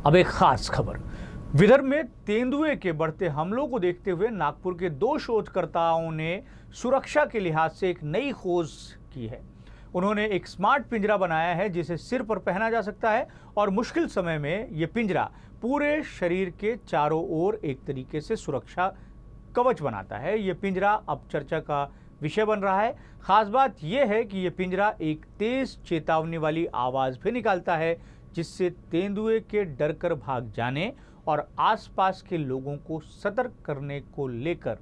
अब एक खास खबर। विदर्भ में तेंदुए के बढ़ते हमलों को देखते हुए नागपुर के 2 शोधकर्ताओं ने सुरक्षा के लिहाज से एक नई खोज की है। उन्होंने एक स्मार्ट पिंजरा बनाया है जिसे सिर पर पहना जा सकता है और मुश्किल समय में यह पिंजरा पूरे शरीर के चारों ओर एक तरीके से सुरक्षा कवच बनाता है। यह पिंजरा अब चर्चा का विषय बन रहा है। खास बात यह है कि यह पिंजरा एक तेज चेतावनी वाली आवाज भी निकालता है जिससे तेंदुए के डर कर भाग जाने और आसपास के लोगों को सतर्क करने को लेकर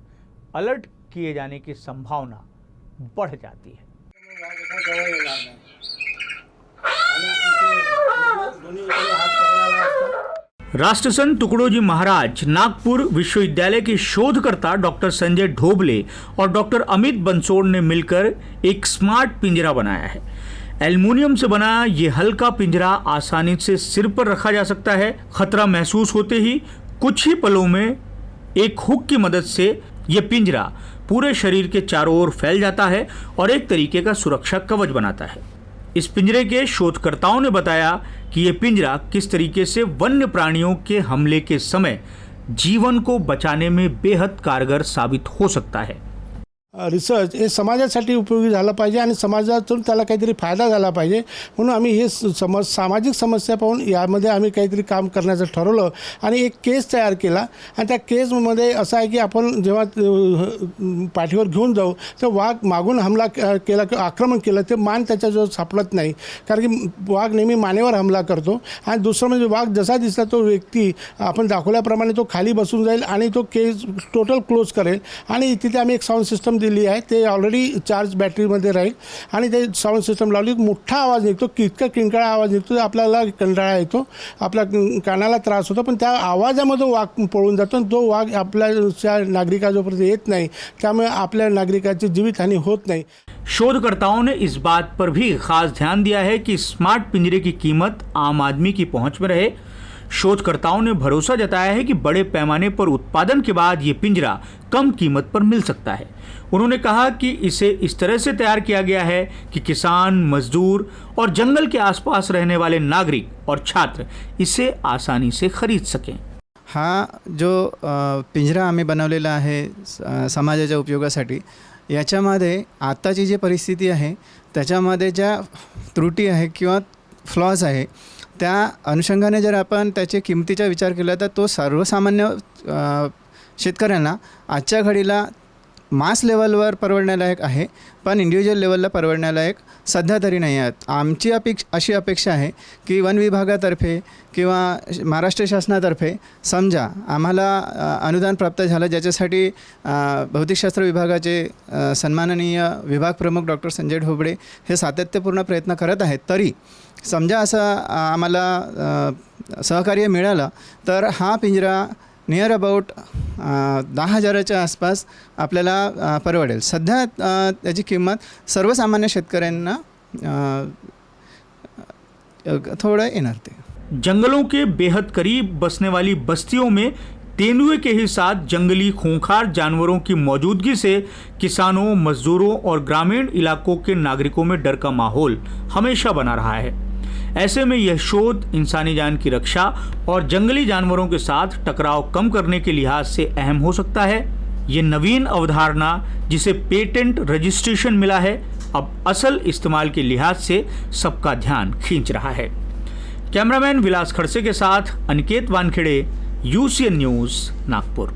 अलर्ट किए जाने की संभावना बढ़ जाती है। राष्ट्रसंत तुकडोजी महाराज नागपुर विश्वविद्यालय के शोधकर्ता डॉक्टर संजय ढोबले और डॉक्टर अमित बंसोड़ ने मिलकर एक स्मार्ट पिंजरा बनाया है। एल्युमिनियम से बना ये हल्का पिंजरा आसानी से सिर पर रखा जा सकता है। खतरा महसूस होते ही कुछ ही पलों में एक हुक की मदद से यह पिंजरा पूरे शरीर के चारों ओर फैल जाता है और एक तरीके का सुरक्षा कवच बनाता है। इस पिंजरे के शोधकर्ताओं ने बताया कि यह पिंजरा किस तरीके से वन्य प्राणियों के हमले के समय जीवन को बचाने में बेहद कारगर साबित हो सकता है। रिसर्च हे समाजासाठी उपयोगी झाला पाहिजे आणि समाजातून त्याला काहीतरी फायदा झाला पाहिजे म्हणून आम्ही हे सामाजिक समस्या पाहून यामध्ये आम्ही काहीतरी काम करण्याचं ठरवलं आणि एक केस तयार केला आणि त्या केसमध्ये असं आहे की आपण जेव्हा पाठीवर घेऊन जाऊ तर वाघ मागून हमला केला किंवा आक्रमण केलं ते मान त्याच्याजवळ सापडत नाही, कारण की वाघ नेहमी मानेवर हमला करतो। आणि दुसरं म्हणजे वाघ जसा दिसला तो व्यक्ती आपण दाखवल्याप्रमाणे तो खाली बसून जाईल आणि तो केस टोटल क्लोज करेल आणि तिथे आम्ही एक साऊंड सिस्टम दिली आहे। ते ऑलरेडी चार्ज बॅटरीमध्ये राहील आणि ते साऊंड सिस्टम लावली मोठा आवाज निघतो, कितका किंकाळा आवाज निघतो, आपल्याला कंटाळा येतो, आपल्या कानाला त्रास होतो, पण त्या आवाजामध्ये वाघ पळून जातो आणि तो वाघ आपल्या नागरिकाजवळ येत नाही, त्यामुळे आपल्या नागरिकाची जीवितहानी होत नाही। शोधकर्ताओं ने इस बात पर भी खास ध्यान दिया है कि स्मार्ट पिंजरे की कीमत आम आदमी की पहुंच में रहे। शोधकर्ताओं ने भरोसा जताया है कि बड़े पैमाने पर उत्पादन के बाद ये पिंजरा कम कीमत पर मिल सकता है। उन्होंने कहा कि इसे इस तरह से तैयार किया गया है कि किसान, मजदूर और जंगल के आसपास रहने वाले नागरिक और छात्र इसे आसानी से खरीद सकें। हा जो पिंजरा आम्ही बनवलेला आहे समाजाच्या उपयोगासाठी, याच्यामध्ये आत्ताची जी परिस्थिती आहे त्याच्यामध्ये ज्या त्रुटी आहे किंवा फ्लॉज आहे त्या अनुषंगाने जर आपण त्याच्या किमतीचा विचार केला तर तो सर्वसामान्य शेतकऱ्यांना आजच्या घडीला मास लेवलवर परवडण्यालायक आहे, पण इंडिव्हिज्युअल लेवलला परवडण्यालायक सध्या तरी नाही आहेत। आमची अशी अपेक्षा आहे की वन विभागातर्फे किंवा महाराष्ट्र शासनातर्फे समजा आम्हाला अनुदान प्राप्त झालं, ज्याच्यासाठी भौतिकशास्त्र विभागाचे सन्माननीय विभाग प्रमुख डॉक्टर संजय ढोबळे हे सातत्यपूर्ण प्रयत्न करत आहेत, तरी समजा असं आम्हाला सहकार्य मिळालं तर हा पिंजरा नियर अबाउट 10,000च्या आसपास आपल्याला परवडेल। सध्या त्याची किंमत सर्वसामान्य शेतकऱ्यांना थोड़ा येणार ते। जंगलों के बेहद करीब बसने वाली बस्तियों में तेंदुए के ही साथ जंगली खूंखार जानवरों की मौजूदगी से किसानों, मजदूरों और ग्रामीण इलाकों के नागरिकों में डर का माहौल हमेशा बना रहा है। ऐसे में यह शोध इंसानी जान की रक्षा और जंगली जानवरों के साथ टकराव कम करने के लिहाज से अहम हो सकता है। ये नवीन अवधारणा जिसे पेटेंट रजिस्ट्रेशन मिला है, अब असल इस्तेमाल के लिहाज से सबका ध्यान खींच रहा है। कैमरामैन विलास खड़से के साथ अनिकेत वानखेड़े, UCN न्यूज़, नागपुर।